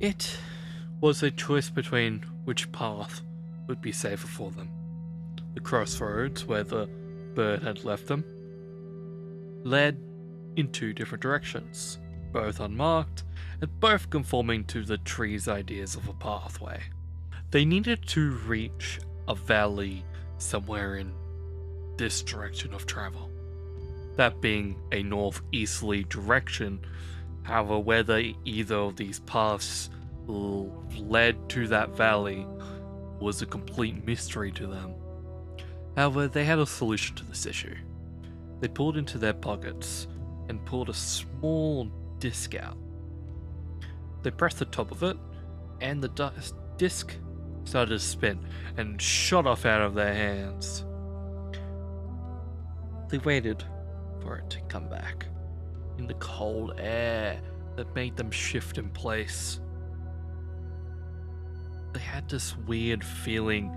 It was a choice between which path would be safer for them. The crossroads where the bird had left them led in two different directions, both unmarked and both conforming to the tree's ideas of a pathway. They needed to reach a valley somewhere in this direction of travel, that being a northeasterly direction. However, whether either of these paths led to that valley was a complete mystery to them. However, they had a solution to this issue. They pulled into their pockets and pulled a small disc out. They pressed the top of it, and the disc started to spin and shot off out of their hands. They waited for it to come back in the cold air that made them shift in place. They had this weird feeling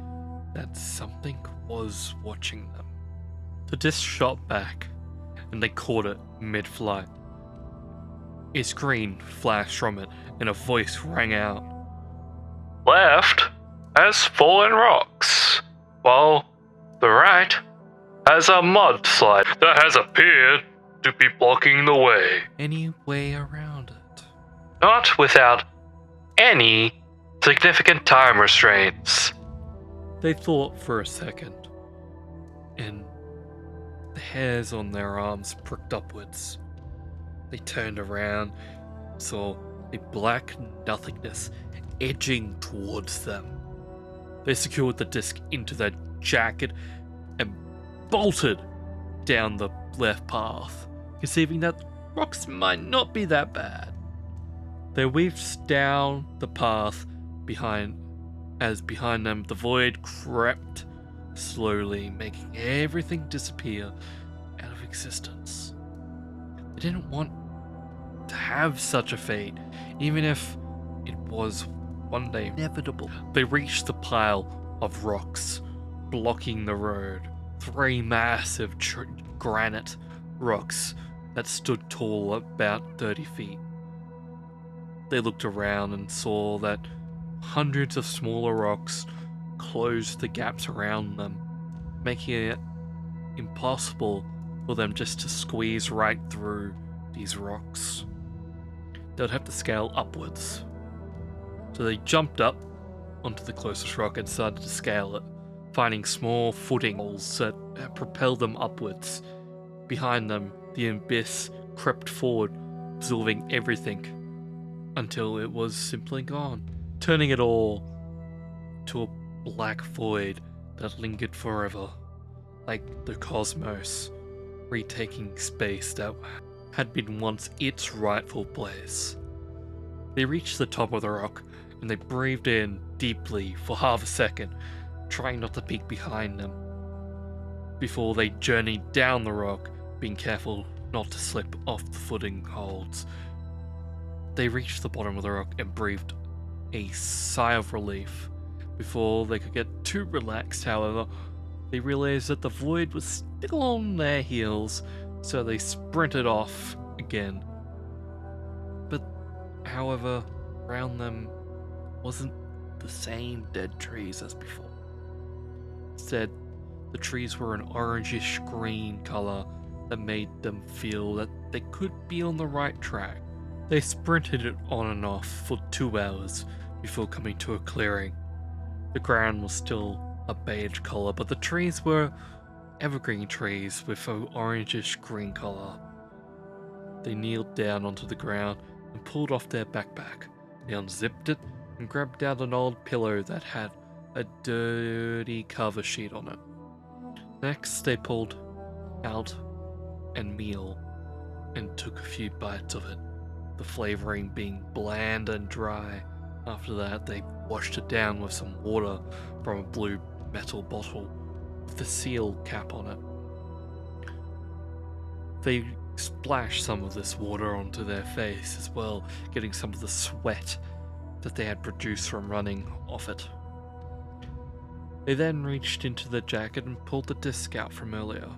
that something was watching them. The disc shot back, and they caught it mid-flight. A screen flashed from it, and a voice rang out. Left has fallen rocks, while the right has a mudslide that has appeared to be blocking the way. Any way around it? Not without any significant time restraints. They thought for a second, and the hairs on their arms pricked upwards. They turned around, saw a black nothingness edging towards them. They secured the disc into their jacket and bolted down the left path, conceiving that rocks might not be that bad. They weaved down the path behind them the void crept slowly, making everything disappear out of existence. They didn't want to have such a fate, even if it was one day inevitable. They reached the pile of rocks blocking the road, 3 massive granite rocks that stood tall about 30 feet. They looked around and saw that hundreds of smaller rocks closed the gaps around them, making it impossible for them just to squeeze right through these rocks. They'd have to scale upwards. So they jumped up onto the closest rock and started to scale it, finding small footing holes that propelled them upwards. Behind them, the abyss crept forward, absorbing everything, until it was simply gone, turning it all to a black void that lingered forever, like the cosmos, retaking space that had been once its rightful place. They reached the top of the rock, and they breathed in deeply for half a second, trying not to peek behind them, before they journeyed down the rock, being careful not to slip off the footing holds. They reached the bottom of the rock and breathed a sigh of relief. Before they could get too relaxed, however, they realized that the void was still on their heels, so they sprinted off again. But, however, around them wasn't the same dead trees as before. Instead, the trees were an orangish green color that made them feel that they could be on the right track. They sprinted it on and off for 2 hours before coming to a clearing. The ground was still a beige color, but the trees were evergreen trees with an orangish green color. They kneeled down onto the ground and pulled off their backpack. They unzipped it and grabbed out an old pillow that had a dirty cover sheet on it. Next, they pulled out a meal and took a few bites of it, the flavoring being bland and dry. After that, they washed it down with some water from a blue metal bottle with the seal cap on it. They splashed some of this water onto their face as well, getting some of the sweat that they had produced from running off it. They then reached into the jacket and pulled the disc out from earlier.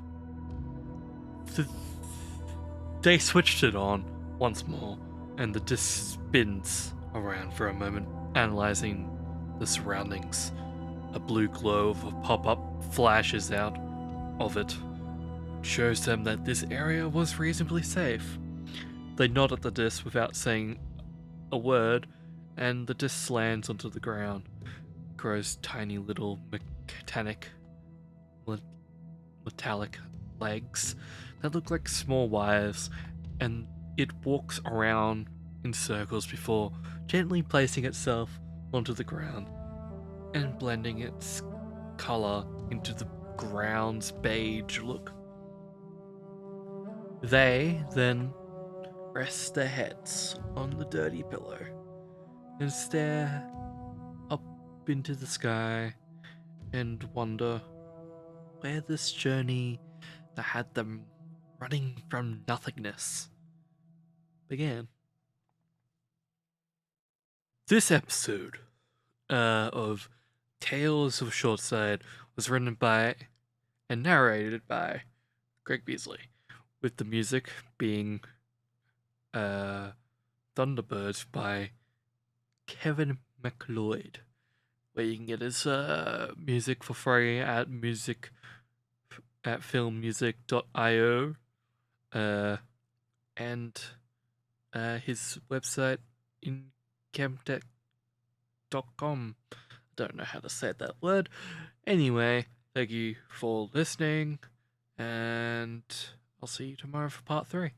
They switched it on once more, and the disc spins around for a moment, analyzing the surroundings. A blue glow of a pop-up flashes out of it. Shows them that this area was reasonably safe. They nod at the disc without saying a word, and the disc lands onto the ground. Grows tiny little metallic legs that look like small wires, and it walks around in circles before gently placing itself onto the ground and blending its color into the ground's beige look. They then rest their heads on the dirty pillow and stare up into the sky and wonder where this journey that had them running from nothingness began. This episode of Tales of Shortcide was written by and narrated by Greg Beasley, with the music being Thunderbird by Kevin MacLeod, where you can get his music for free at filmmusic.io, and his website incamtech.com. I don't know how to say that word. Anyway, thank you for listening, and I'll see you tomorrow for part 3.